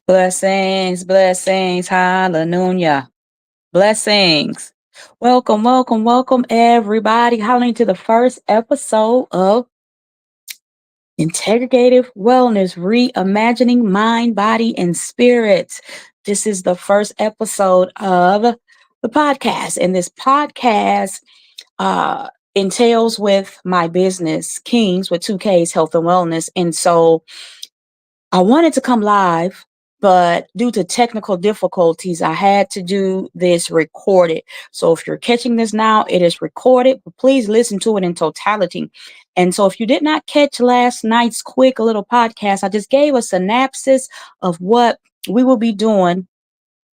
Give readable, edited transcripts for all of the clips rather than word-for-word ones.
Blessings, blessings, hallelujah. Blessings. Welcome, welcome, welcome, everybody. Hallelujah to the first episode of Integrative Wellness, Reimagining Mind, Body, and Spirit. This is the first episode of the podcast, and this podcast entails with my business, Kings with two Ks, Health and Wellness. And so I wanted to come live, but due to technical difficulties, I had to do this recorded. So if you're catching this now, it is recorded, but please listen to it in totality. And so if you did not catch last night's quick little podcast, I just gave a synopsis of what we will be doing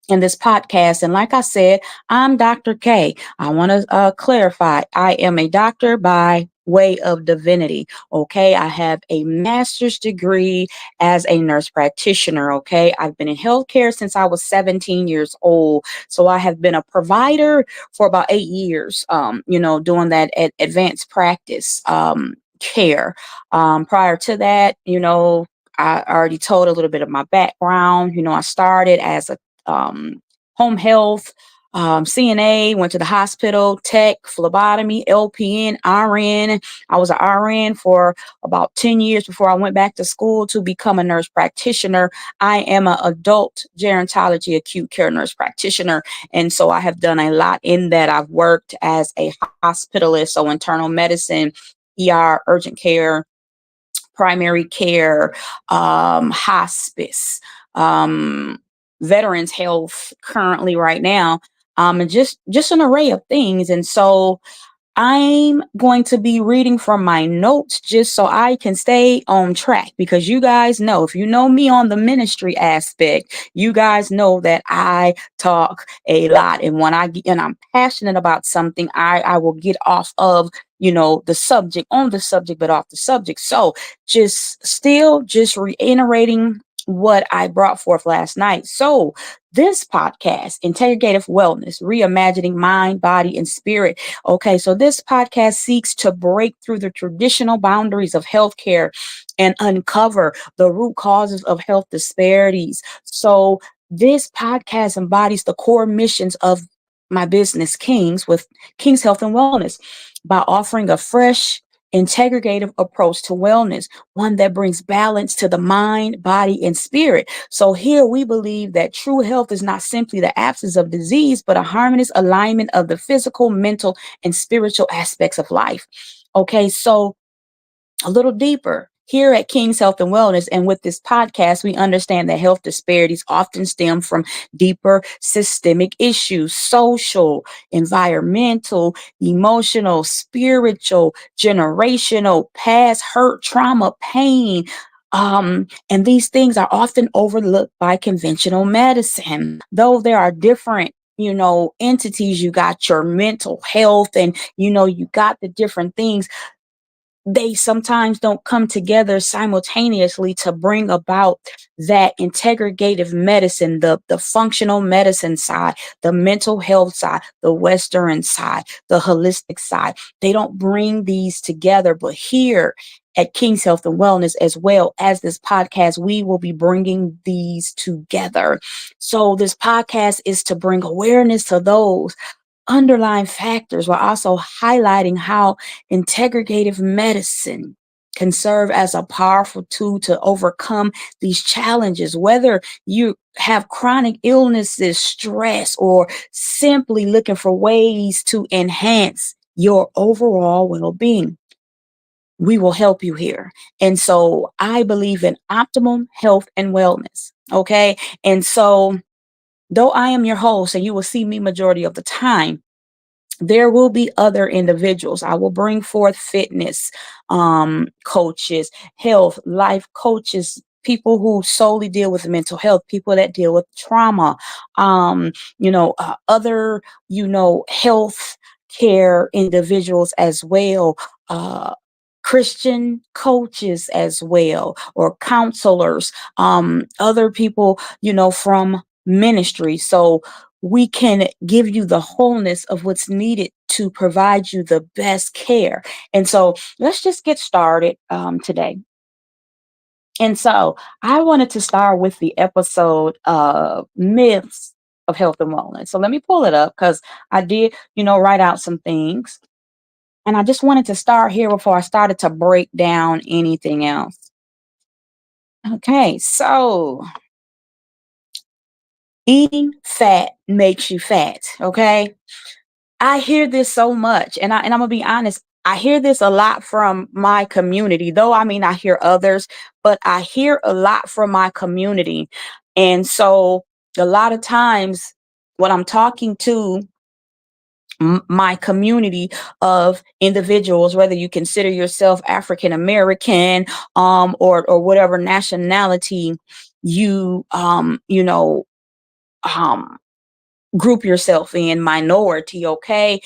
in this podcast. And like I said, I'm Dr. K. I want to clarify, I am a doctor by way of divinity. Okay. I have a master's degree as a nurse practitioner. Okay. I've been in healthcare since I was 17 years old. So I have been a provider for about 8 years, doing that at advanced practice, care. Prior to that, I already told a little bit of my background. I started as a home health, CNA, went to the hospital, tech, phlebotomy, LPN, RN. I was an RN for about 10 years before I went back to school to become a nurse practitioner. I am an adult gerontology acute care nurse practitioner. And so I have done a lot in that. I've worked as a hospitalist, so internal medicine, ER, urgent care, primary care, hospice, veterans health currently right now, and just an array of things. And so I'm going to be reading from my notes just so I can stay on track, because you guys know, if you know me on the ministry aspect, you guys know that I talk a lot. And when I'm passionate about something, I will get off of, the subject, on the subject, but off the subject. So just reiterating what I brought forth last night. So this podcast, Integrative Wellness, Reimagining Mind, Body, and Spirit. Okay, so this podcast seeks to break through the traditional boundaries of healthcare and uncover the root causes of health disparities. So this podcast embodies the core missions of my business, Kings, with King's Health and Wellness, by offering a fresh, integrative approach to wellness, one that brings balance to the mind, body, and spirit. So here we believe that true health is not simply the absence of disease, but a harmonious alignment of the physical, mental, and spiritual aspects of life. Okay, so a little deeper. Here at King's Health and Wellness, and with this podcast, we understand that health disparities often stem from deeper systemic issues: social, environmental, emotional, spiritual, generational, past hurt, trauma, pain. And these things are often overlooked by conventional medicine. Though there are different entities, you got your mental health, and you got the different things, they sometimes don't come together simultaneously to bring about that integrative medicine, the functional medicine side, the mental health side, the Western side, the holistic side. They don't bring these together. But here at King's Health and Wellness, as well as this podcast, we will be bringing these together. So this podcast is to bring awareness to those underlying factors, while also highlighting how integrative medicine can serve as a powerful tool to overcome these challenges, whether you have chronic illnesses, stress, or simply looking for ways to enhance your overall well-being. We will help you here. And so I believe in optimum health and wellness. Okay. And so though I am your host and you will see me majority of the time, there will be other individuals. I will bring forth fitness coaches, health, life coaches, people who solely deal with mental health, people that deal with trauma, other, health care individuals as well. Christian coaches as well, or counselors, other people, from ministry. So we can give you the wholeness of what's needed to provide you the best care. And so let's just get started today. And so I wanted to start with the episode of myths of health and wellness. So let me pull it up because I did, write out some things. And I just wanted to start here before I started to break down anything else. Okay, so eating fat makes you fat. Okay. I hear this so much, and I'm gonna be honest. I hear this a lot from my community, though. I mean, I hear others, but I hear a lot from my community, and so a lot of times when I'm talking to my community of individuals, whether you consider yourself African American, or whatever nationality you um group yourself in, minority, okay,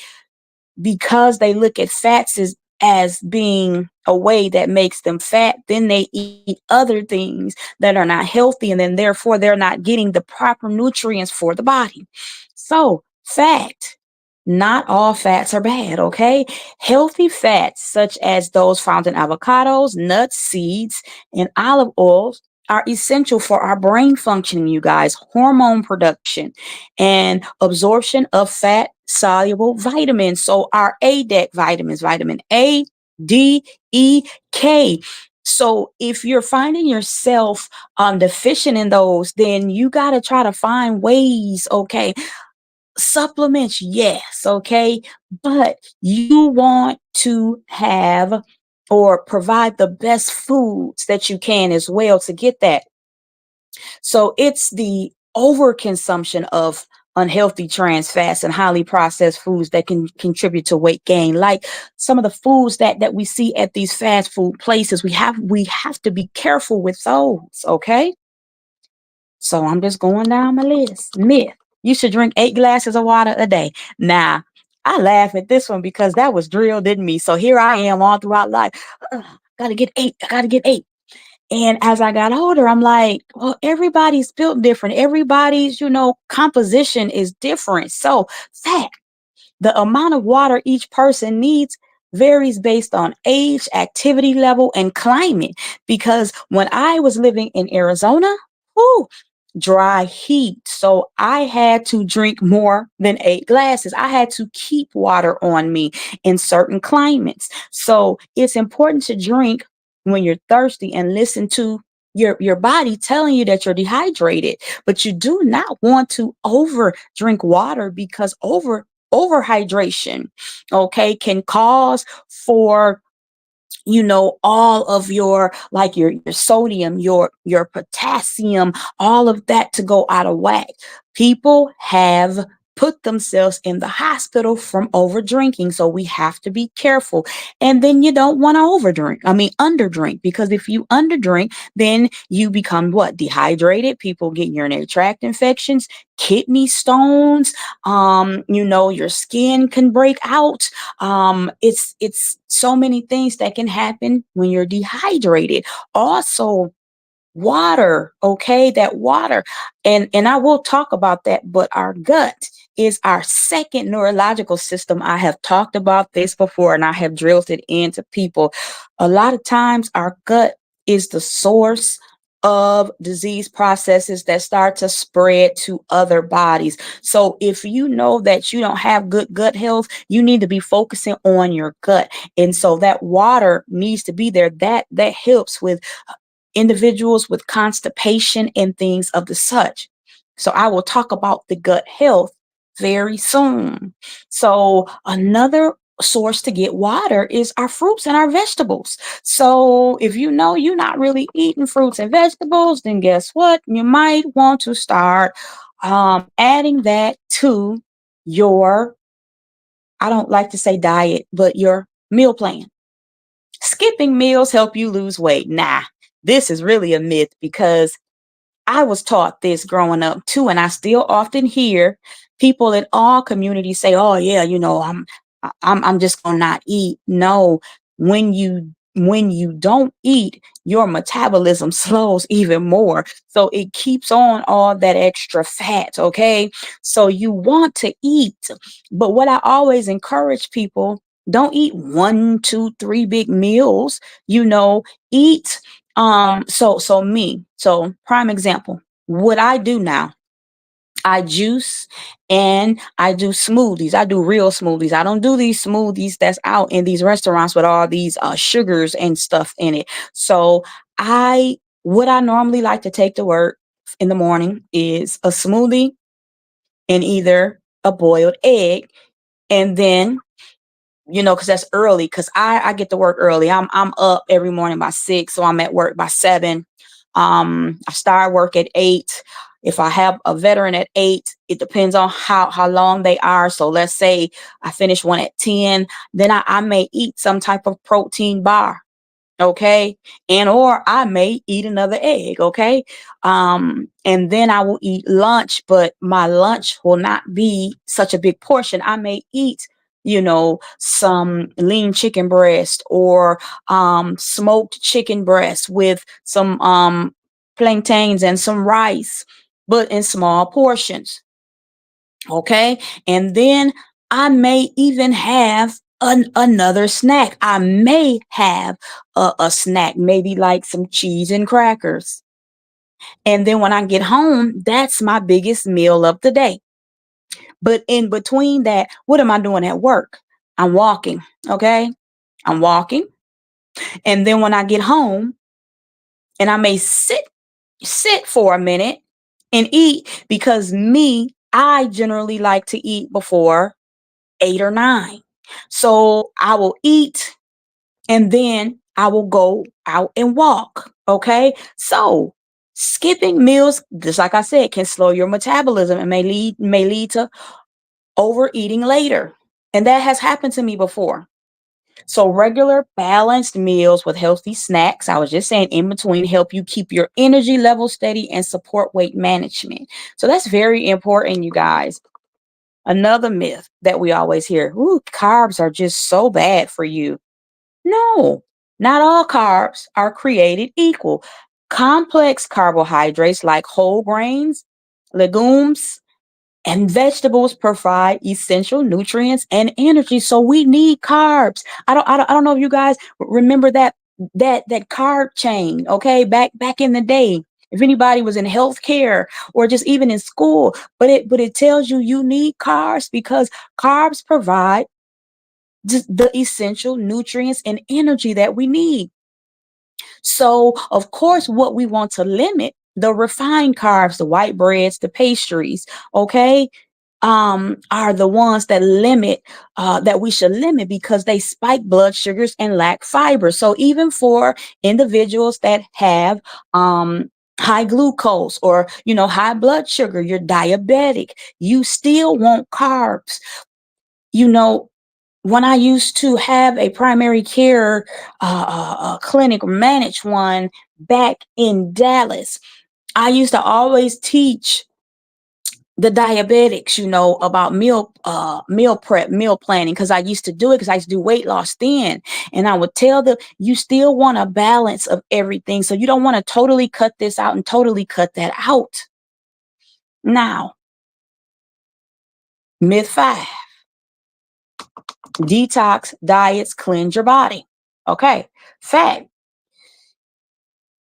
because they look at fats as being a way that makes them fat, then they eat other things that are not healthy, and then therefore they're not getting the proper nutrients for the body. So, fat, not all fats are bad, okay? Healthy fats, such as those found in avocados, nuts, seeds, and olive oils, are essential for our brain functioning, you guys, hormone production, and absorption of fat soluble vitamins. So, our ADEK vitamins, vitamin A, D, E, K. So, if you're finding yourself deficient in those, then you got to try to find ways, okay? Supplements, yes, okay, but you want to have or provide the best foods that you can as well to get that. So it's the overconsumption of unhealthy trans fats and highly processed foods that can contribute to weight gain, like some of the foods that we see at these fast food places. We have to be careful with those, okay? So I'm just going down my list. Myth: you should drink 8 glasses of water a day. Now, I laugh at this one because that was drilled in me. So here I am all throughout life. Gotta get 8. I gotta get 8. And as I got older, I'm like, well, everybody's built different. Everybody's, composition is different. So, fact, the amount of water each person needs varies based on age, activity level, and climate. Because when I was living in Arizona, whoo, dry heat. So I had to drink more than 8 glasses. I had to keep water on me in certain climates. So it's important to drink when you're thirsty and listen to your body telling you that you're dehydrated. But you do not want to over drink water, because overhydration, okay, can cause for all of your, like, your sodium, your potassium, all of that to go out of whack. People have put themselves in the hospital from over drinking, so we have to be careful. And then you don't want to overdrink, I mean underdrink, because if you underdrink, then you become what? Dehydrated. People get urinary tract infections, kidney stones, your skin can break out. It's so many things that can happen when you're dehydrated. Also, water, okay, that water, and I will talk about that, but our gut is our second neurological system. I have talked about this before, and I have drilled it into people. A lot of times our gut is the source of disease processes that start to spread to other bodies. So if you know that you don't have good gut health, you need to be focusing on your gut. And so that water needs to be there. That helps with individuals with constipation and things of the such. So I will talk about the gut health very soon. So another source to get water is our fruits and our vegetables. So if you know you're not really eating fruits and vegetables, then guess what? You might want to start adding that to your, I don't like to say diet, but your meal plan. Skipping meals help you lose weight. Nah, this is really a myth, because I was taught this growing up too, and I still often hear people in all communities say, "Oh yeah, I'm just gonna not eat." No, when you don't eat, your metabolism slows even more, so it keeps on all that extra fat. Okay, so you want to eat, but what I always encourage people: don't eat one, two, three big meals. Eat So prime example, what I do now, I juice and I do smoothies. I do real smoothies. I don't do these smoothies that's out in these restaurants with all these sugars and stuff in it. So what I normally like to take to work in the morning is a smoothie and either a boiled egg, and then because that's early, because I get to work early. I'm up every morning by 6, so I'm at work by 7. I start work at 8. If I have a veteran at 8, it depends on how long they are. So let's say I finish one at 10, then I may eat some type of protein bar, okay, and or I may eat another egg, okay, and then I will eat lunch, but my lunch will not be such a big portion. I may eat some lean chicken breast, or smoked chicken breast with some plantains and some rice, but in small portions, okay, and then I may even have another snack. I may have a snack, maybe like some cheese and crackers. And then when I get home, that's my biggest meal of the day. But in between that, what am I doing at work? I'm walking, okay? I'm walking. And then when I get home, and I may sit for a minute and eat, because I generally like to eat before 8 or 9. So I will eat, and then I will go out and walk. Okay. So skipping meals, just like I said, can slow your metabolism and may lead to overeating later. And that has happened to me before. So regular balanced meals with healthy snacks, I was just saying, in between, help you keep your energy level steady and support weight management. So that's very important, you guys. Another myth that we always hear, ooh, carbs are just so bad for you. No, not all carbs are created equal. Complex carbohydrates like whole grains, legumes, and vegetables provide essential nutrients and energy. So we need carbs. I don't know if you guys remember that carb chain, okay? Back in the day. If anybody was in healthcare or just even in school, but it tells you need carbs, because carbs provide just the essential nutrients and energy that we need. So, of course, what we want to limit, the refined carbs, the white breads, the pastries, okay, are the ones that we should limit, because they spike blood sugars and lack fiber. So even for individuals that have high glucose, or high blood sugar, you're diabetic, you still want carbs. You know, when I used to have a primary care clinic, or manage one back in Dallas, I used to always teach the diabetics, about meal prep, meal planning, because I used to do it, because I used to do weight loss then. And I would tell them, you still want a balance of everything. So you don't want to totally cut this out and totally cut that out. Now, myth 5, detox diets cleanse your body. Okay. Fact,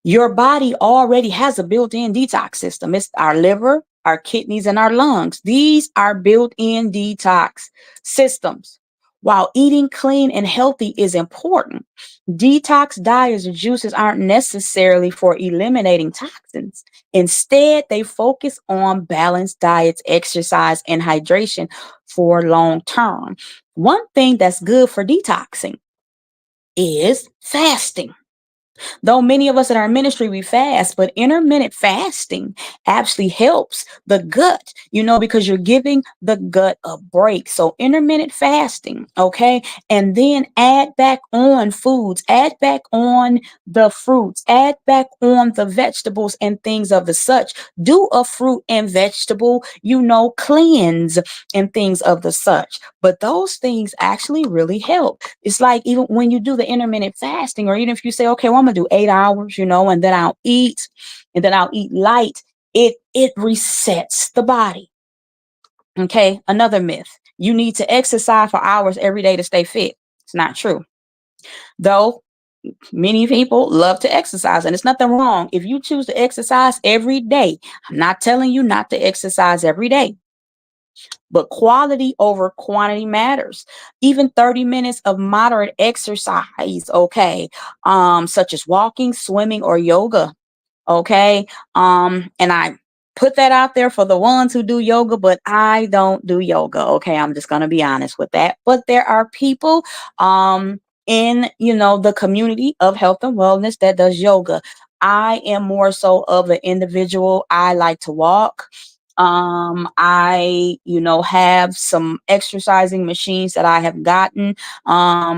your body already has a built-in detox system. It's our liver, our kidneys, and our lungs. These are built-in detox systems. While eating clean and healthy is important, detox diets or juices aren't necessarily for eliminating toxins. Instead, they focus on balanced diets, exercise, and hydration for long term. One thing that's good for detoxing is fasting. Though many of us in our ministry, we fast, but intermittent fasting actually helps the gut, because you're giving the gut a break. So intermittent fasting, okay? And then add back on foods, add back on the fruits, add back on the vegetables and things of the such. Do a fruit and vegetable, cleanse and things of the such. But those things actually really help. It's like, even when you do the intermittent fasting, or even if you say, okay, well, I'm gonna do 8 hours, and then I'll eat light, it resets the body. Okay. Another myth. You need to exercise for hours every day to stay fit. It's not true. Though Many people love to exercise, and it's nothing wrong if you choose to exercise every day. I'm not telling you not to exercise every day, but quality over quantity matters. Even 30 minutes of moderate exercise, okay, such as walking, swimming, or yoga, okay. And I put that out there for the ones who do yoga, but I don't do yoga, okay. I'm just going to be honest with that. But there are people in, the community of health and wellness that does yoga. I am more so of an individual. I like to walk. I, have some exercising machines that I have gotten.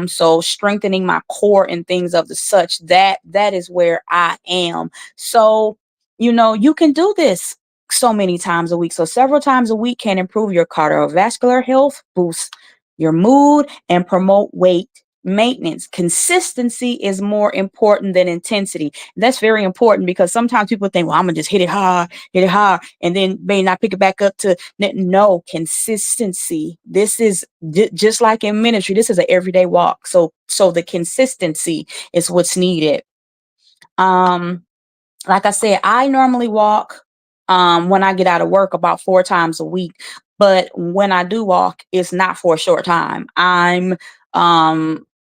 So strengthening my core and things of the such, that is where I am. So, you can do this so many times a week. So several times a week can improve your cardiovascular health, boost your mood, and promote weight maintenance. Consistency is more important than intensity. That's very important because sometimes people think, well, I'm gonna just hit it hard, and then may not pick it back up to no. Consistency. This is just like in ministry. This is an everyday walk. So the consistency is what's needed. Um, like I said, I normally walk when I get out of work about 4 times a week. But when I do walk, it's not for a short time.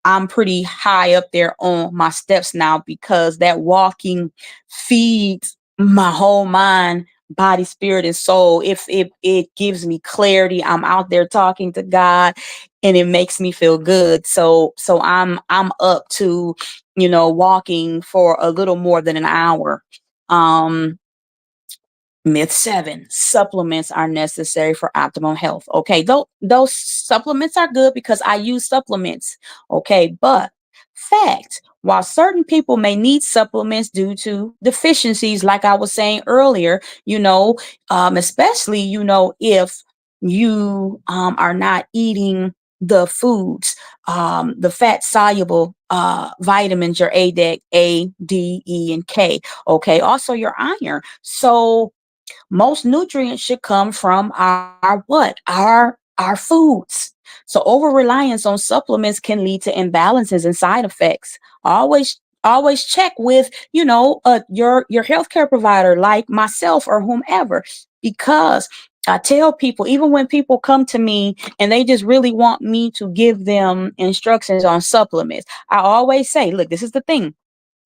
I'm pretty high up there on my steps now because that walking feeds my whole mind, body, spirit, and soul. If it gives me clarity, I'm out there talking to God and it makes me feel good. So I'm up to, walking for a little more than an hour. um Myth 7: supplements are necessary for optimal health. Okay, those supplements are good because I use supplements. Okay, but fact, while certain people may need supplements due to deficiencies, like I was saying earlier, especially, if you are not eating the foods, the fat soluble vitamins, your A, D, E, and K. Okay, also your iron. So most nutrients should come from our what? Our foods. So over reliance on supplements can lead to imbalances and side effects. Always check with, your healthcare provider like myself or whomever, because I tell people, even when people come to me and they just really want me to give them instructions on supplements, I always say, look, this is the thing.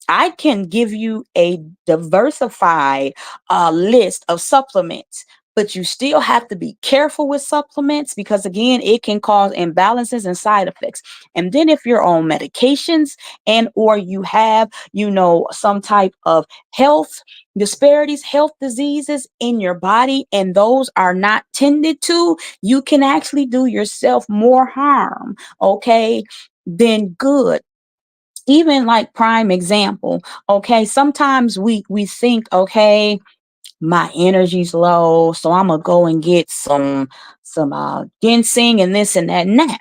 I can give you a diversified list of supplements, but you still have to be careful with supplements because, again, it can cause imbalances and side effects. And then if you're on medications and or you have, some type of health disparities, health diseases in your body, and those are not tended to, you can actually do yourself more harm, okay, than good. Even like prime example, okay, sometimes we think, okay, my energy's low, so I'm gonna go and get some ginseng and this and that and that.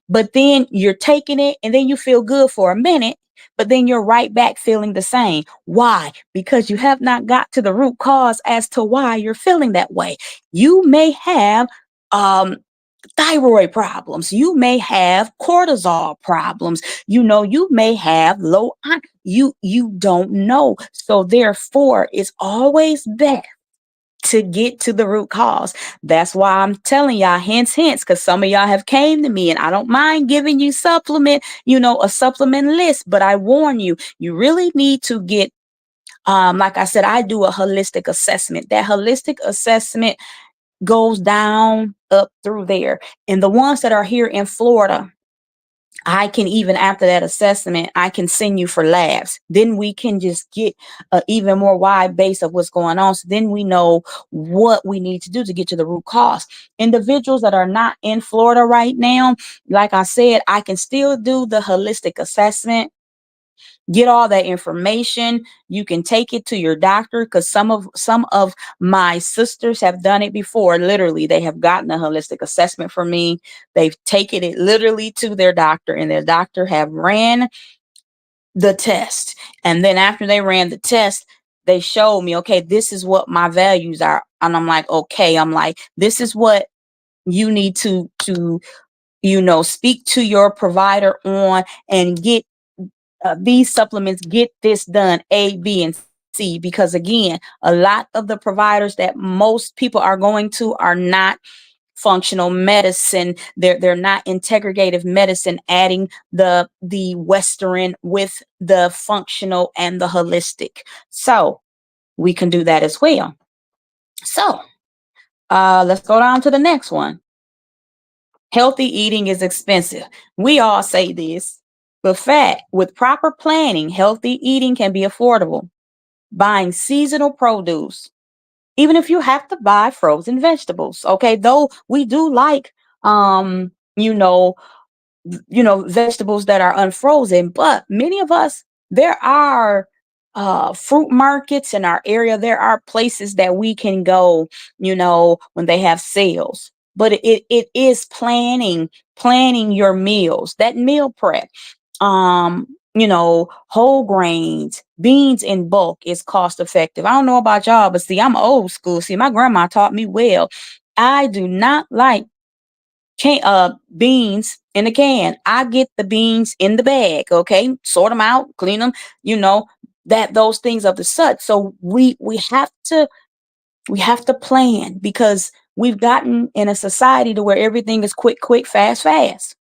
But then you're taking it and then you feel good for a minute, but then you're right back feeling the same. Why? Because you have not got to the root cause as to why you're feeling that way. You may have um thyroid problems. You may have cortisol problems. You may have low iron. You don't know. So therefore, it's always best to get to the root cause. That's why I'm telling y'all, hints, because some of y'all have came to me and I don't mind giving you a supplement list, but I warn you, you really need to get, like I said, I do a holistic assessment. That holistic assessment goes down up through there. And the ones that are here in Florida, I can, even after that assessment, I can send you for labs. Then we can just get an even more wide base of what's going on. So then we know what we need to do to get to the root cause. Individuals that are not in Florida right now, like I said, I can still do the holistic assessment. Get all that information. You can take it to your doctor because some of my sisters have done it before. Literally, they have gotten a holistic assessment from me. They've taken it literally to their doctor, and their doctor have ran the test. And then after they ran the test, they showed me, okay, this is what my values are. And I'm like, okay, this is what you need to speak to your provider on and get these supplements get this done, A, B, and C, because again, a lot of the providers that most people are going to are not functional medicine. They're not integrative medicine, adding the Western with the functional and the holistic. So we can do that as well. So let's go down to the next one. Healthy eating is expensive. We all say this, but fact, with proper planning, healthy eating can be affordable. Buying seasonal produce, even if you have to buy frozen vegetables. Okay, though we do like um, you know, vegetables that are unfrozen, but many of us, there are fruit markets in our area. There are places that we can go, when they have sales. But it is planning your meals, that meal prep. Whole grains, beans in bulk is cost effective. I don't know about y'all, but see, I'm old school. See, my grandma taught me well. I do not like beans in a can. I get the beans in the bag. Okay, sort them out, clean them. You know that those things of the such. So we have to plan, because we've gotten in a society to where everything is quick, quick, fast, fast.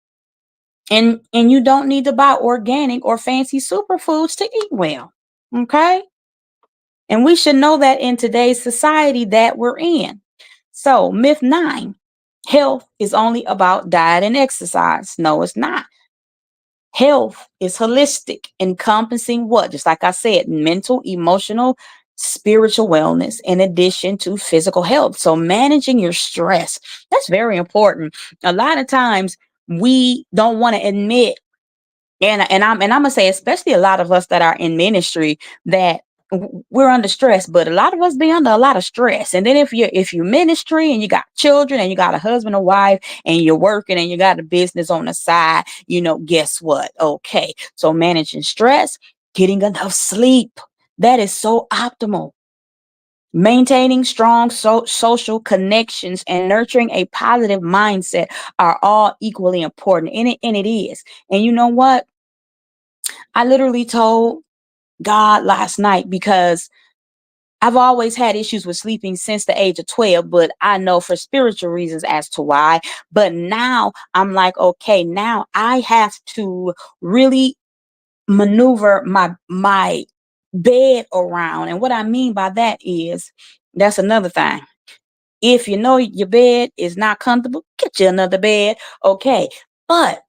And you don't need to buy organic or fancy superfoods to eat well. Okay, and we should know that in today's society that we're in. So, myth 9, health is only about diet and exercise. No, it's not. Health is holistic, encompassing what? Just like I said, mental, emotional, spiritual wellness, in addition to physical health. So, managing your stress, that's very important. A lot of times we don't want to admit, and I'm gonna say, especially a lot of us that are in ministry, that we're under stress, but a lot of us be under a lot of stress. And then if you ministry and you got children and you got a husband or wife and you're working and you got a business on the side, guess what? Okay, so managing stress, getting enough sleep, that is so optimal. Maintaining strong social connections and nurturing a positive mindset are all equally important. And it is. And you know what? I literally told God last night, because I've always had issues with sleeping since the age of 12, but I know for spiritual reasons as to why. But now I'm like, okay, now I have to really maneuver my bed around. And what I mean by that is, that's another thing. If you know your bed is not comfortable, get you another bed. Okay. But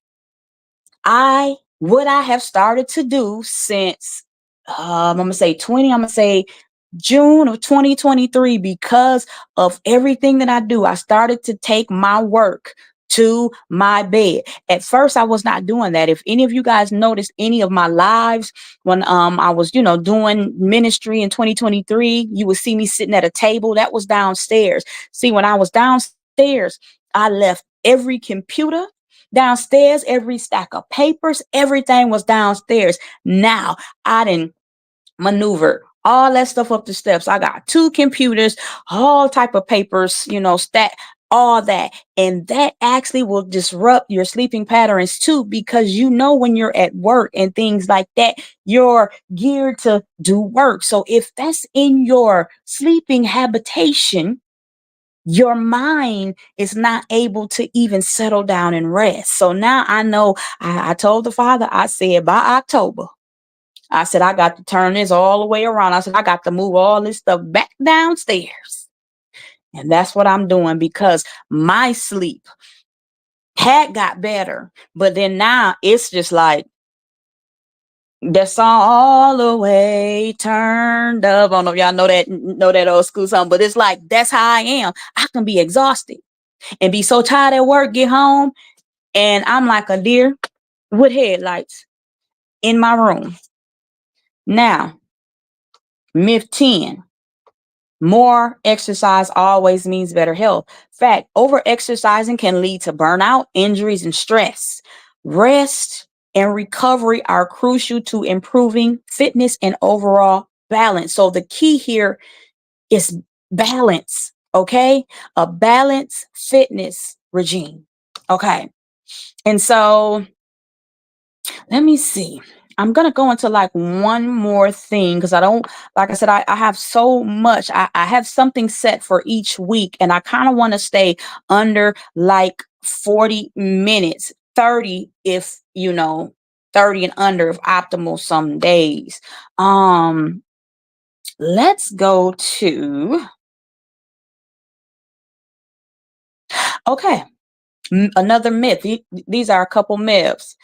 what I have started to do since I'm gonna say June of 2023, because of everything that I do, I started to take my work to my bed. At first, I was not doing that. If any of you guys noticed any of my lives when I was, doing ministry in 2023, you would see me sitting at a table that was downstairs. See, when I was downstairs, I left every computer downstairs, every stack of papers, everything was downstairs. Now I didn't maneuver all that stuff up the steps. I got two computers, all type of papers, stack, all that. And that actually will disrupt your sleeping patterns too, because when you're at work and things like that, you're geared to do work. So if that's in your sleeping habitation, your mind is not able to even settle down and rest. So now I know, I told the Father, I said by October, I said, I got to turn this all the way around. I said, I got to move all this stuff back downstairs. And that's what I'm doing, because my sleep had got better. But then now it's just like that song, all the way turned up. I don't know if y'all know that old school song, but it's like, that's how I am. I can be exhausted and be so tired at work, get home, and I'm like a deer with headlights in my room. Now, myth 10, more exercise always means better health. Fact, over exercising can lead to burnout, injuries, and stress. Rest and recovery are crucial to improving fitness and overall balance. So the key here is balance, okay? A balanced fitness regime. Okay. And so let me see. I'm gonna go into like one more thing because I don't, like I said, I have so much. I have something set for each week, and I kind of want to stay under like 40 minutes, 30 if 30 and under if optimal some days. Um, let's go to, okay, another myth. These are a couple myths.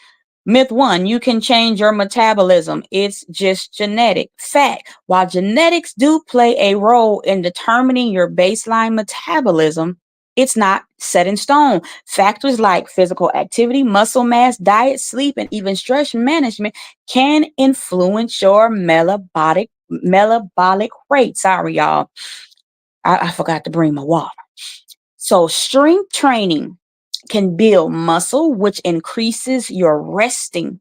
Myth one, you can change your metabolism. It's just genetic. Fact, while genetics do play a role in determining your baseline metabolism, it's not set in stone. Factors like physical activity, muscle mass, diet, sleep, and even stress management can influence your metabolic rate. Sorry, y'all. I forgot to bring my water. So, strength training can build muscle, which increases your resting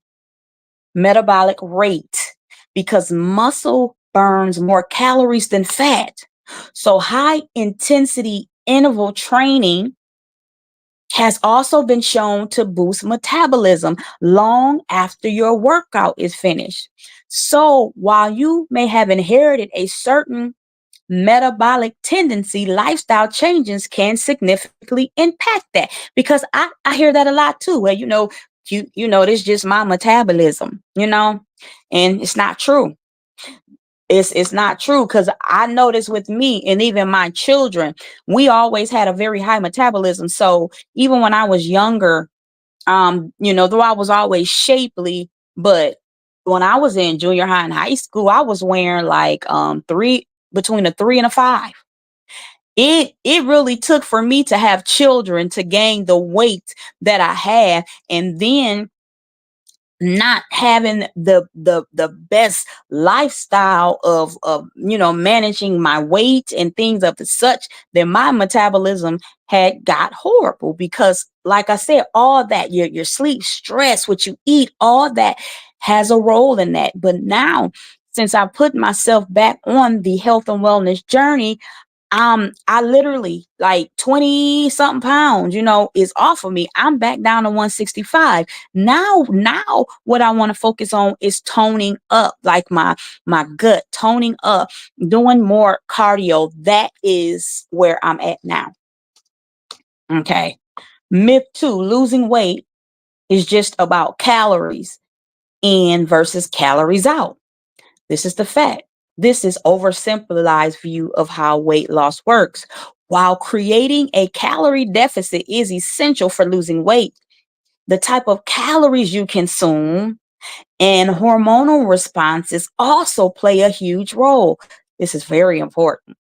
metabolic rate because muscle burns more calories than fat. So, high intensity interval training has also been shown to boost metabolism long after your workout is finished. So, while you may have inherited a certain metabolic tendency, lifestyle changes can significantly impact that because I hear that a lot too, where this is just my metabolism, and it's not true. It's not true because I noticed with me and even my children, we always had a very high metabolism. So even when I was younger, though I was always shapely, but when I was in junior high and high school, I was wearing like three between a 3 and a 5. It really took for me to have children to gain the weight that I have, and then not having the best lifestyle of managing my weight and things of the such, then my metabolism had got horrible because like I said, all that your sleep, stress, what you eat, all that has a role in that. But now, since I put myself back on the health and wellness journey, I literally like 20 something pounds, is off of me. I'm back down to 165. Now what I want to focus on is toning up, like my gut, toning up, doing more cardio. That is where I'm at now. Okay. Myth two, losing weight is just about calories in versus calories out. This is the fact. This is oversimplified view of how weight loss works. While creating a calorie deficit is essential for losing weight, the type of calories you consume and hormonal responses also play a huge role. This is very important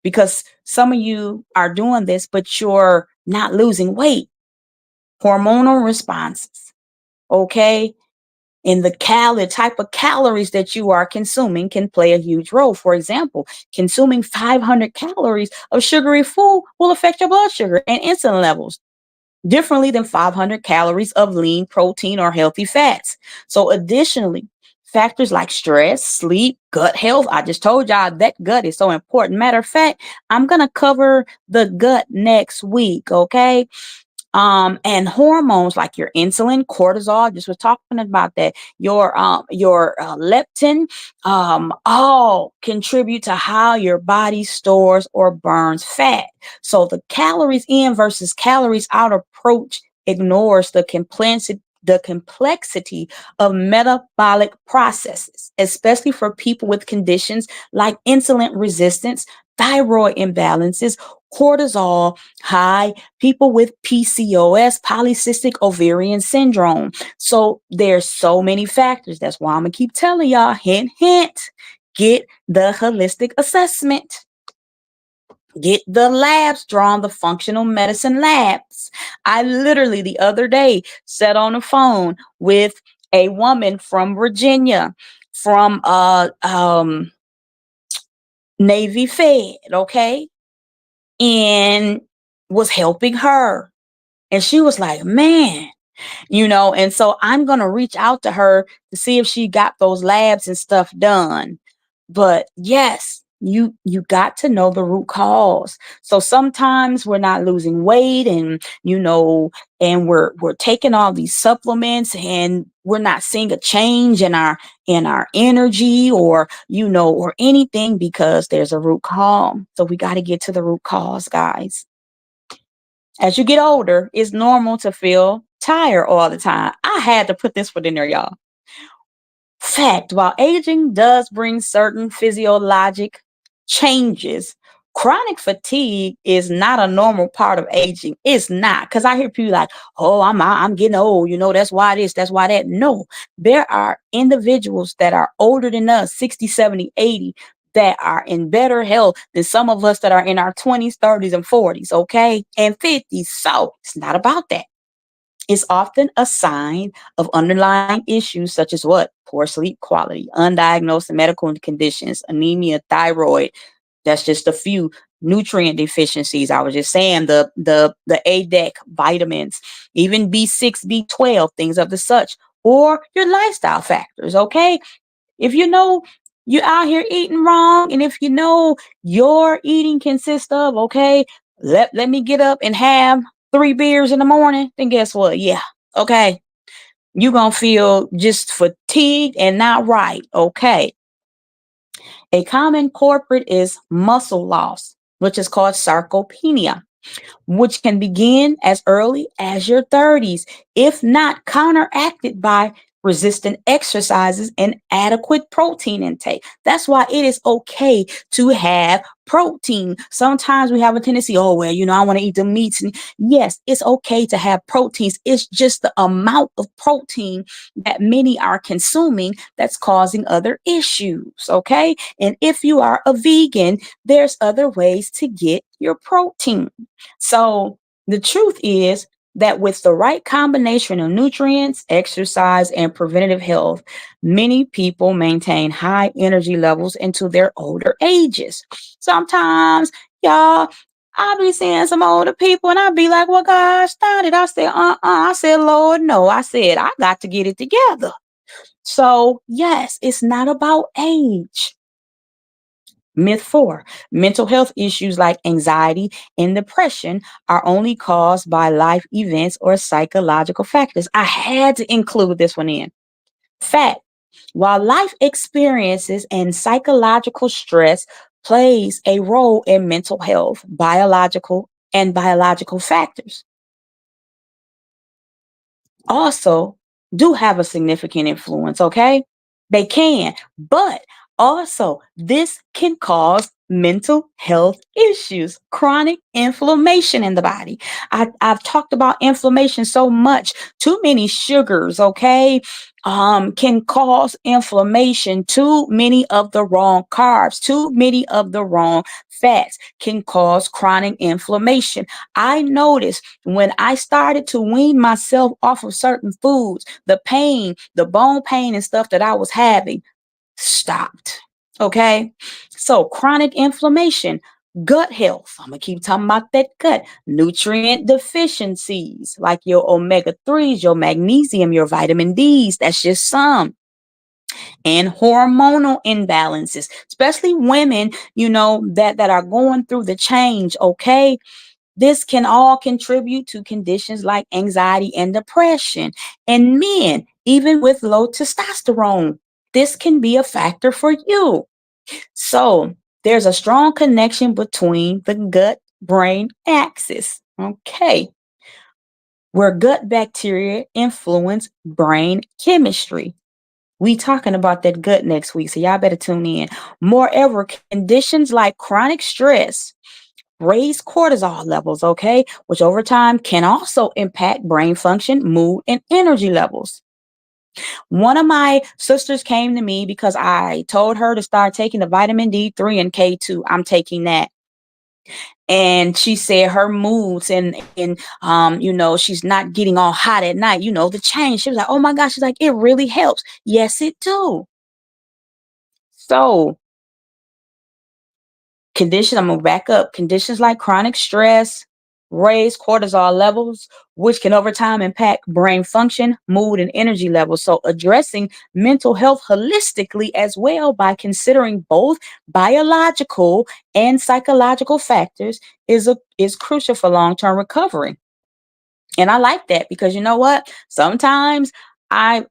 because some of you are doing this, but you're not losing weight. Hormonal responses, okay? And the type of calories that you are consuming can play a huge role. For example, consuming 500 calories of sugary food will affect your blood sugar and insulin levels differently than 500 calories of lean protein or healthy fats. So additionally, factors like stress, sleep, gut health. I just told y'all that gut is so important. Matter of fact, I'm going to cover the gut next week. Okay. And hormones like your insulin, cortisol, just was talking about that, your leptin, all contribute to how your body stores or burns fat. So the calories in versus calories out approach ignores the complexity of metabolic processes, especially for people with conditions like insulin resistance, thyroid imbalances, cortisol high, people with PCOS, polycystic ovarian syndrome. So there's so many factors. That's why I'm gonna keep telling y'all, hint, hint, get the holistic assessment. Get the labs drawn, the functional medicine labs. I literally the other day sat on the phone with a woman from Virginia, from Navy Fed, okay, and was helping her. And she was like, man, and so I'm going to reach out to her to see if she got those labs and stuff done. But yes, You got to know the root cause. So sometimes we're not losing weight, and and we're taking all these supplements, and we're not seeing a change in our energy, or or anything, because there's a root cause. So we got to get to the root cause, guys. As you get older, it's normal to feel tired all the time. I had to put this one in there, y'all. Fact, while aging does bring certain physiologic changes, chronic fatigue is not a normal part of aging. It's not. Because I hear people like, oh, I'm getting old, that's why this, that's why that. No, there are individuals that are older than us, 60, 70, 80, that are in better health than some of us that are in our 20s, 30s, and 40s, okay? And 50s. So it's not about that. Is often a sign of underlying issues such as what? Poor sleep quality, undiagnosed medical conditions, anemia, thyroid. That's just a few. Nutrient deficiencies. I was just saying the ADEC vitamins, even B6, B12, things of the such, or your lifestyle factors. Okay, if you know you're out here eating wrong, and if you know your eating consists of, okay, let me get up and have 3 beers in the morning, then guess what? Yeah, okay, you're gonna feel just fatigued and not right. Okay. A common culprit is muscle loss, which is called sarcopenia, which can begin as early as your 30s, if not counteracted by resistant exercises and adequate protein intake. That's why it is okay to have protein. Sometimes we have a tendency, oh, well, I want to eat the meats. And yes, it's okay to have proteins. It's just the amount of protein that many are consuming that's causing other issues. Okay. And if you are a vegan, there's other ways to get your protein. So the truth is that with the right combination of nutrients, exercise, and preventative health, many people maintain high energy levels into their older ages. Sometimes, y'all, I'll be seeing some older people and I'll be like, well, gosh, darn it. I said, I said, Lord, no. I said, I got to get it together. So, yes, it's not about age. Myth 4, mental health issues like anxiety and depression are only caused by life events or psychological factors. I had to include this one in. Fact, while life experiences and psychological stress plays a role in mental health, biological factors also do have a significant influence, okay? They can, but also this can cause mental health issues, chronic inflammation in the body. I've talked about inflammation so much. Too many sugars, okay, can cause inflammation. Too many of the wrong carbs, too many of the wrong fats can cause chronic inflammation. I noticed when I started to wean myself off of certain foods, the pain, the bone pain and stuff that I was having stopped. Okay. So chronic inflammation, gut health. I'm going to keep talking about that gut. Nutrient deficiencies like your omega 3s, your magnesium, your vitamin Ds. That's just some. And hormonal imbalances, especially women, that are going through the change. Okay. This can all contribute to conditions like anxiety and depression. And men, even with low testosterone, this can be a factor for you. So there's a strong connection between the gut brain axis, okay, where gut bacteria influence brain chemistry. We talking about that gut next week, so y'all better tune in. Moreover, conditions like chronic stress raise cortisol levels, okay, which over time can also impact brain function, mood, and energy levels. One of my sisters came to me because I told her to start taking the vitamin D3 and K2. I'm taking that. And she said her moods and she's not getting all hot at night, the change. She was like, oh my gosh, she's like, it really helps. Yes, it do. So I'm gonna back up. Conditions like chronic stress, raise cortisol levels, which can over time impact brain function, mood, and energy levels. So, addressing mental health holistically as well by considering both biological and psychological factors is crucial for long-term recovery. And I like that because you know what? Sometimes I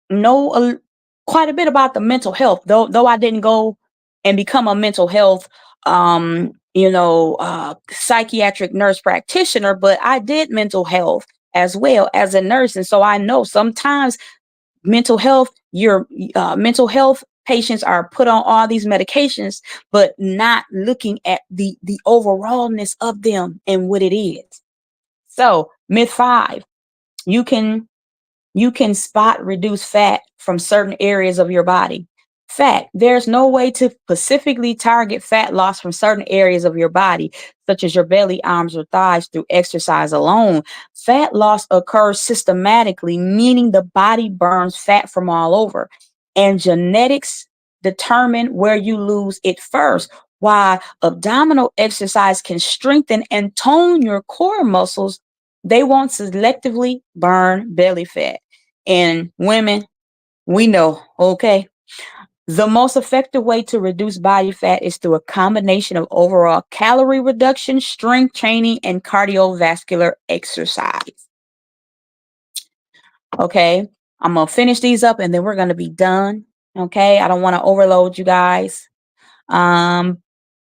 know quite a bit about the mental health, though I didn't go and become a mental health psychiatric nurse practitioner, but I did mental health as well as a nurse. And so I know sometimes mental health, your mental health patients are put on all these medications, but not looking at the overallness of them and what it is. So, myth 5, you can you can spot reduce fat from certain areas of your body. Fact, there's no way to specifically target fat loss from certain areas of your body, such as your belly, arms, or thighs, through exercise alone. Fat loss occurs systematically, meaning the body burns fat from all over, and genetics determine where you lose it first. While abdominal exercise can strengthen and tone your core muscles, they won't selectively burn belly fat. And women, we know, okay? The most effective way to reduce body fat is through a combination of overall calorie reduction, strength training, and cardiovascular exercise. Okay, I'm gonna finish these up and then we're gonna be done. Okay, I don't want to overload you guys. Um,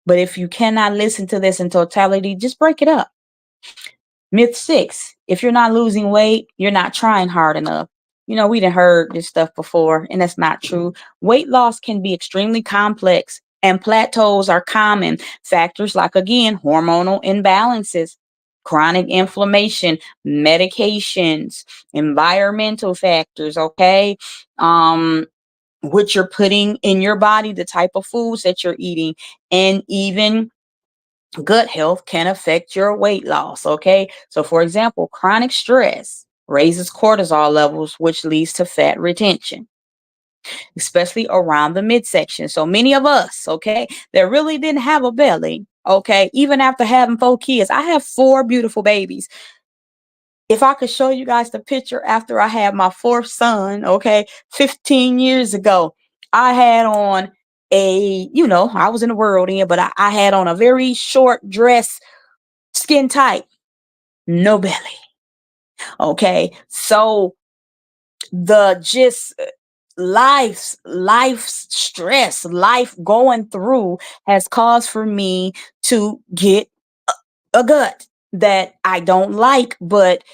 but if you cannot listen to this in totality, just break it up. Myth 6, if you're not losing weight, you're not trying hard enough. We done heard this stuff before, and that's not true. Weight loss can be extremely complex, and plateaus are common. Factors like, again, hormonal imbalances, chronic inflammation, medications, environmental factors, okay? What you're putting in your body, the type of foods that you're eating, and even gut health can affect your weight loss. Okay. So, for example, chronic stress raises cortisol levels, which leads to fat retention, especially around the midsection. So, many of us, okay, that really didn't have a belly, okay, even after having 4 kids, I have 4 beautiful babies. If I could show you guys the picture after I had my fourth son, okay, 15 years ago, I had on I was in the world in, but I had on a very short dress, skin tight, no belly. Okay. So the just life's stress, life going through has caused for me to get a gut that I don't like, but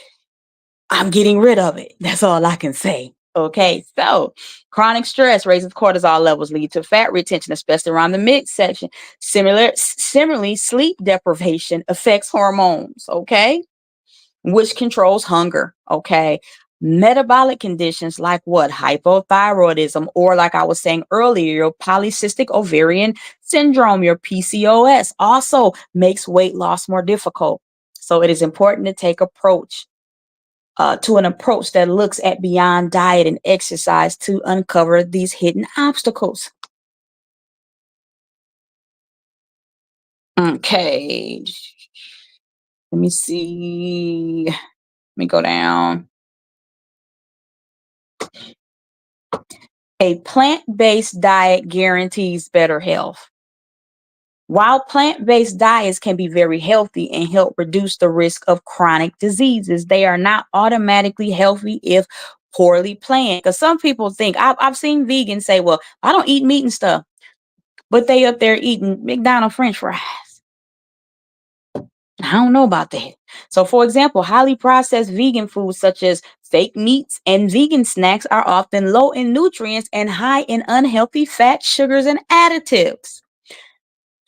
I'm getting rid of it. That's all I can say. Okay, so chronic stress raises cortisol levels, lead to fat retention, especially around the midsection. Similarly, sleep deprivation affects hormones. Okay, which controls hunger. Okay. Metabolic conditions like what? Hypothyroidism, or like I was saying earlier, your polycystic ovarian syndrome, your PCOS, also makes weight loss more difficult. So it is important to take an approach that looks at beyond diet and exercise to uncover these hidden obstacles. Okay. Let me see. Let me go down. A plant-based diet guarantees better health. While plant-based diets can be very healthy and help reduce the risk of chronic diseases, they are not automatically healthy if poorly planned. Because some people think, I've seen vegans say, well, I don't eat meat and stuff, but they up there eating McDonald's French fries. I don't know about that. So, for example, highly processed vegan foods such as fake meats and vegan snacks are often low in nutrients and high in unhealthy fats, sugars, and additives.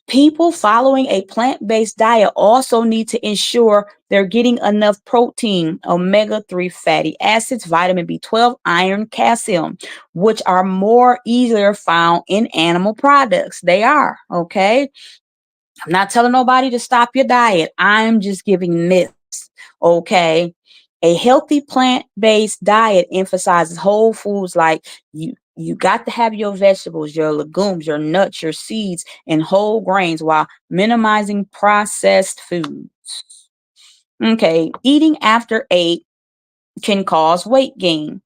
People following a plant based diet also need to ensure they're getting enough protein, omega 3 fatty acids, vitamin B12, iron, calcium, which are more easier found in animal products. They are, okay? I'm not telling nobody to stop your diet. I'm just giving myths. Okay. A healthy plant-based diet emphasizes whole foods like you got to have your vegetables, your legumes, your nuts, your seeds, and whole grains while minimizing processed foods. Okay, eating after 8 can cause weight gain.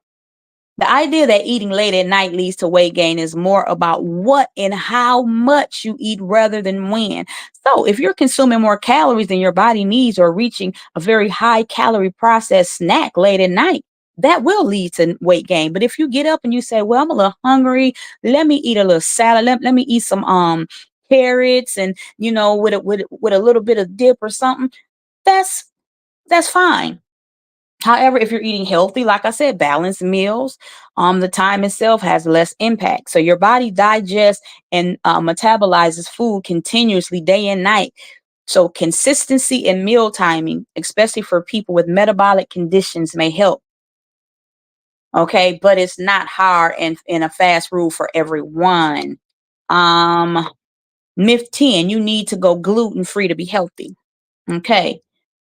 The idea that eating late at night leads to weight gain is more about what and how much you eat rather than when. So, if you're consuming more calories than your body needs or reaching a very high calorie processed snack late at night, that will lead to weight gain. But if you get up and you say, "Well, I'm a little hungry, let me eat a little salad, let me eat some carrots and with with a little bit of dip or something," that's that's fine. However, if you're eating healthy, like I said, balanced meals, the time itself has less impact. So your body digests and metabolizes food continuously day and night. So consistency in meal timing, especially for people with metabolic conditions, may help. Okay, but it's not hard and in a fast rule for everyone. Um, Myth 10, you need to go gluten free to be healthy. Okay.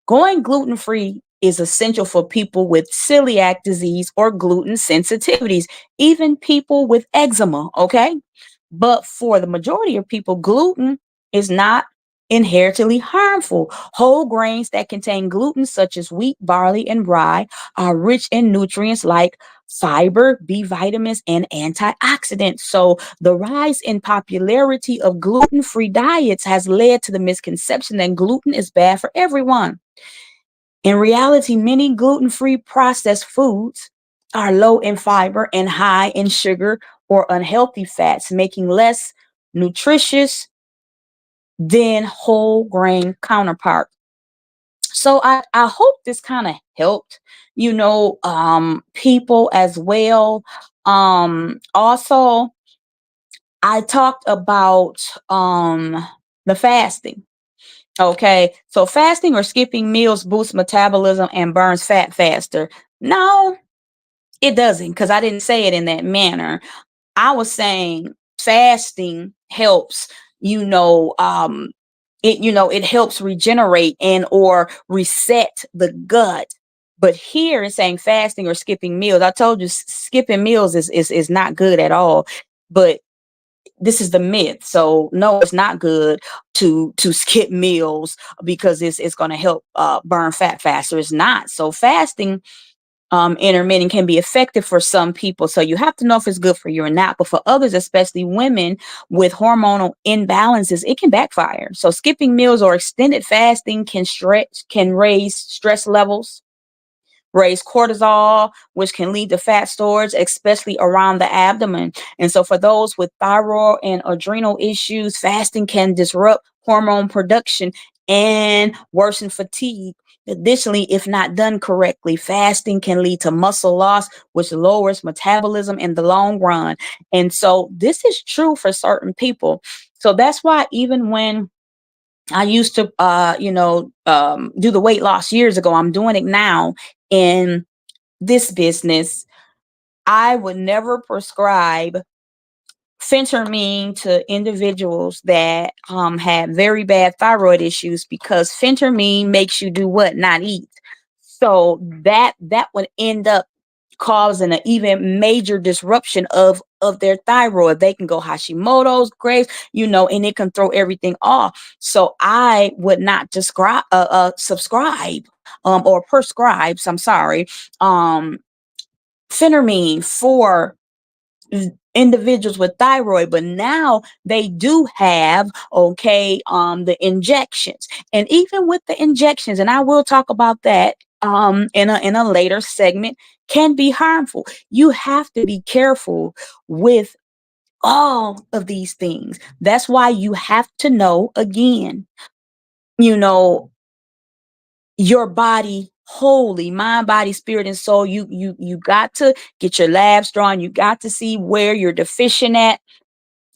Going gluten free is essential for people with celiac disease or gluten sensitivities, even people with eczema. Okay. But for the majority of people, gluten is not inherently harmful. Whole grains that contain gluten, such as wheat, barley, and rye, are rich in nutrients like fiber, B vitamins, and antioxidants. So, the rise in popularity of gluten free diets has led to the misconception that gluten is bad for everyone. In reality, many gluten free processed foods are low in fiber and high in sugar or unhealthy fats, making less nutritious than whole grain counterpart. So I hope this kind of helped, people as well. Also, I talked about the fasting. Okay, so fasting or skipping meals boosts metabolism and burns fat faster. No, it doesn't, because I didn't say it in that manner. I was saying fasting helps, you know, it helps regenerate and or reset the gut. But here it's saying fasting or skipping meals. I told you skipping meals is not good at all. But this is the myth. So no, it's not good to skip meals because it's going to help burn fat faster. It's not. So fasting intermittent can be effective for some people. So you have to know if it's good for you or not. But for others, especially women with hormonal imbalances, it can backfire. So skipping meals or extended fasting can raise stress levels, raise cortisol, which can lead to fat storage, especially around the abdomen. And so, for those with thyroid and adrenal issues, fasting can disrupt hormone production and worsen fatigue. Additionally, if not done correctly, fasting can lead to muscle loss, which lowers metabolism in the long run. And so, this is true for certain people. So, that's why even when I used to, do the weight loss years ago, I'm doing it now in this business. I would never prescribe phentermine to individuals that had very bad thyroid issues, because phentermine makes you do what? Not eat. So that would end up causing an even major disruption of their thyroid. They can go Hashimoto's, Graves, and it can throw everything off. So I would not subscribe or prescribe. I'm sorry, um, phentermine for individuals with thyroid. But now they do have, okay, the injections. And even with the injections, and I will talk about that in a later segment, can be harmful. You have to be careful with all of these things. That's why you have to know, again, you know your body wholly, mind, body, spirit, and soul. You got to get your labs drawn. You got to see where you're deficient at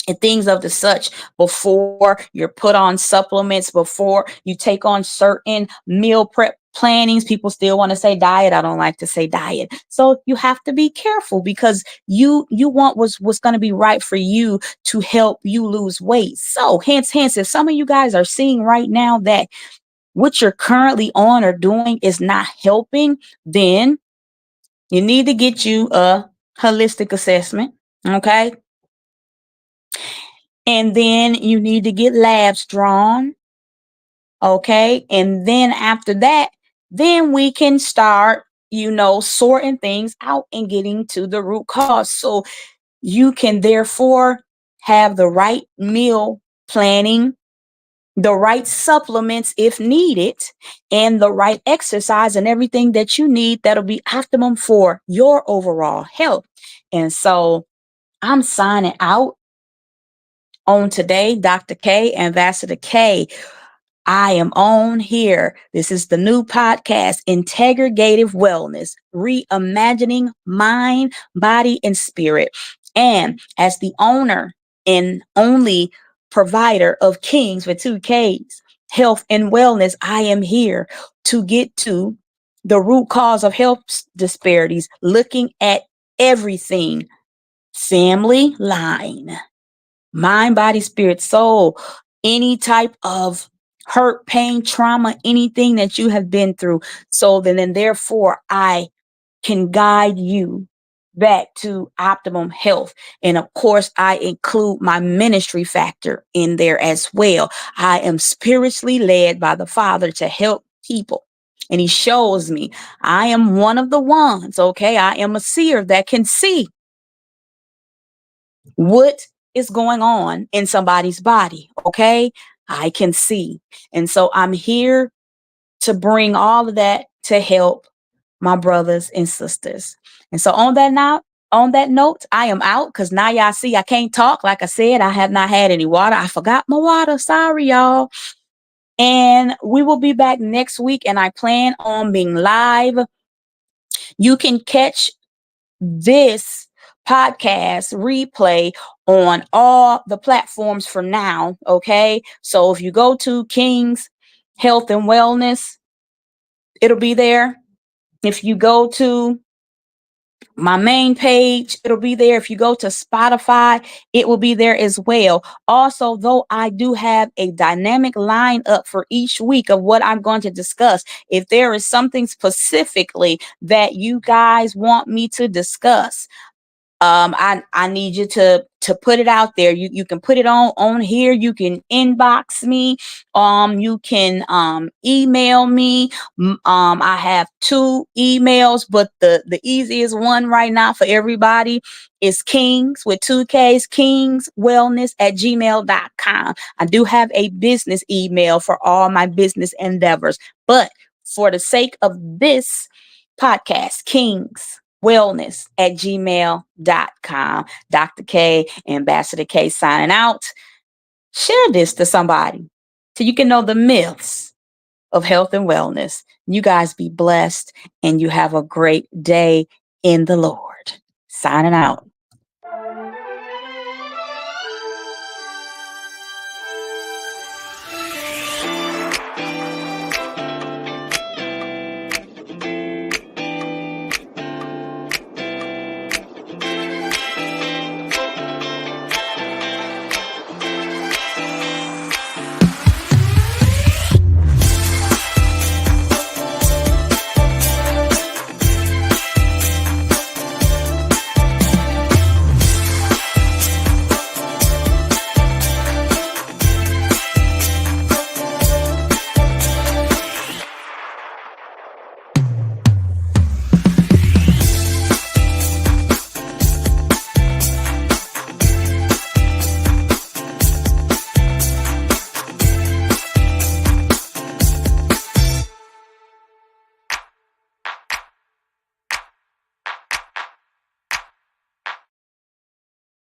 and things of the such before you're put on supplements, before you take on certain meal prep plannings. People still want to say diet. I don't like to say diet. So you have to be careful, because you want what's going to be right for you to help you lose weight. So hence, if some of you guys are seeing right now that what you're currently on or doing is not helping, then you need to get you a holistic assessment. Okay. And then you need to get labs drawn. Okay. And then after that, then we can start, sorting things out and getting to the root cause. So you can therefore have the right meal planning, the right supplements if needed, and the right exercise and everything that you need that'll be optimum for your overall health. And so I'm signing out on today, Dr. K, Ambassador K. I am on here. This is the new podcast, Integrative Wellness, Reimagining Mind, Body, and Spirit. And as the owner and only provider of Kings with two Ks, health and wellness, I am here to get to the root cause of health disparities, looking at everything family line, mind, body, spirit, soul, any type of hurt, pain, trauma, anything that you have been through. So then, and therefore, I can guide you back to optimum health. And of course, I include my ministry factor in there as well. I am spiritually led by the Father to help people. And he shows me I am one of the ones, okay? I am a seer that can see what is going on in somebody's body. Okay. I can see. And so I'm here to bring all of that to help my brothers and sisters. And so on that note, I am out because now y'all see I can't talk. Like I said, I have not had any water. I forgot my water. Sorry, y'all. And we will be back next week. And I plan on being live. You can catch this podcast replay on all the platforms for now. Okay. So if you go to King's Health and Wellness, it'll be there. If you go to my main page, it'll be there. If you go to Spotify, it will be there as well. Also, though, I do have a dynamic lineup for each week of what I'm going to discuss. If there is something specifically that you guys want me to discuss, I need you to put it out there. You can put it on here. You can inbox me. You can email me. I have two emails, but the easiest one right now for everybody is Kings with two Ks, kingswellness@gmail.com. I do have a business email for all my business endeavors, but for the sake of this podcast, kingswellness@gmail.com. Dr. K, Ambassador K signing out. Share this to somebody so you can know the myths of health and wellness. You guys be blessed and you have a great day in the Lord. Signing out.